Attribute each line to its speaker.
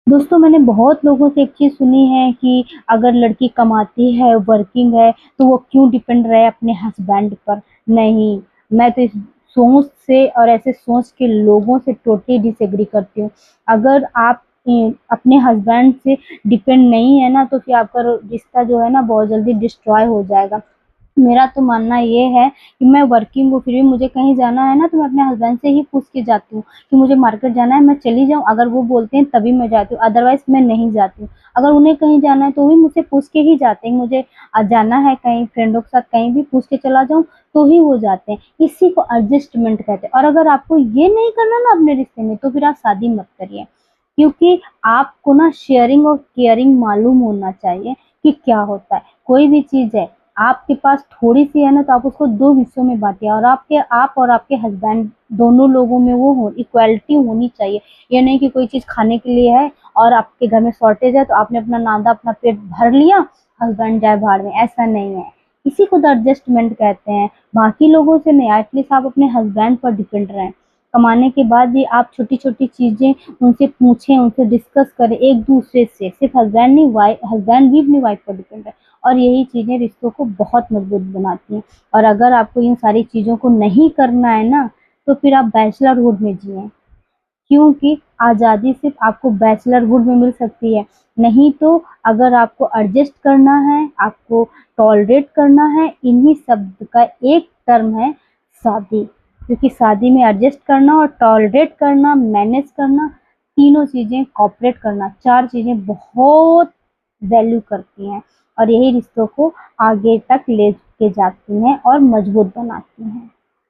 Speaker 1: दोस्तों, मैंने बहुत लोगों से एक चीज़ सुनी है कि अगर लड़की कमाती है, वर्किंग है, तो वो क्यों डिपेंड रहे अपने हस्बैंड पर। नहीं, मैं तो इस सोच से और ऐसे सोच के लोगों से टोटली डिसएग्री करती हूँ। अगर आप अपने हस्बैंड से डिपेंड नहीं है ना, तो फिर आपका रिश्ता जो है ना बहुत जल्दी डिस्ट्रॉय हो जाएगा। मेरा तो मानना ये है कि मैं वर्किंग हूँ, फिर भी मुझे कहीं जाना है ना, तो मैं अपने हस्बैंड से ही पूछ के जाती हूँ कि मुझे मार्केट जाना है, मैं चली जाऊँ। अगर वो बोलते हैं तभी मैं जाती हूँ, अदरवाइज मैं नहीं जाती हूँ। अगर उन्हें कहीं जाना है तो भी मुझसे पूछ के ही जाते हैं। मुझे जाना है कहीं फ्रेंडों के साथ, कहीं भी पूछ के चला जाऊँ तो ही वो जाते हैं। इसी को एडजस्टमेंट कहते हैं। और अगर आपको ये नहीं करना ना अपने रिश्ते में, तो फिर आप शादी मत करिए। क्योंकि आपको ना शेयरिंग और केयरिंग मालूम होना चाहिए कि क्या होता है। कोई भी चीज़ है, आपके पास थोड़ी-सी है ना, तो आप उसको 2 हिस्सों में बाँटिए, और आप और आपके हस्बैंड दोनों लोगों में वो हो इक्वालिटी होनी चाहिए। ये नहीं कि कोई चीज़ खाने के लिए है और आपके घर में शॉर्टेज है, तो आपने अपना नादा अपना पेट भर लिया, हस्बैंड जाए भाड़ में, ऐसा नहीं है। इसी को तो एडजस्टमेंट कहते हैं, बाकी लोगों से नहीं। एटलीस्ट आप अपने हस्बैंड पर डिपेंड रहें। कमाने के बाद भी आप छोटी-छोटी चीज़ें उनसे पूछें, उनसे डिस्कस करें एक-दूसरे से। सिर्फ़ हस्बैंड नहीं, हस्बैंड भी अपनी वाइफ़ पर डिपेंड है। और यही चीज़ें रिश्तों को बहुत मजबूत बनाती हैं। और अगर आपको इन सारी चीज़ों को नहीं करना है ना, तो फिर आप बैचलरहुड में जिएँ। क्योंकि आज़ादी सिर्फ़ आपको बैचलरहुड में मिल सकती है। नहीं तो अगर आपको एडजस्ट करना है, आपको टॉलरेट करना है, इन्हीं शब्द का एक टर्म है शादी। क्योंकि शादी में एडजस्ट करना और टॉलरेट करना, मैनेज करना, तीनों चीज़ें कोऑपरेट करना, 4 चीज़ें बहुत वैल्यू करती हैं, और यही रिश्तों को आगे तक ले के जाती हैं और मजबूत बनाती हैं।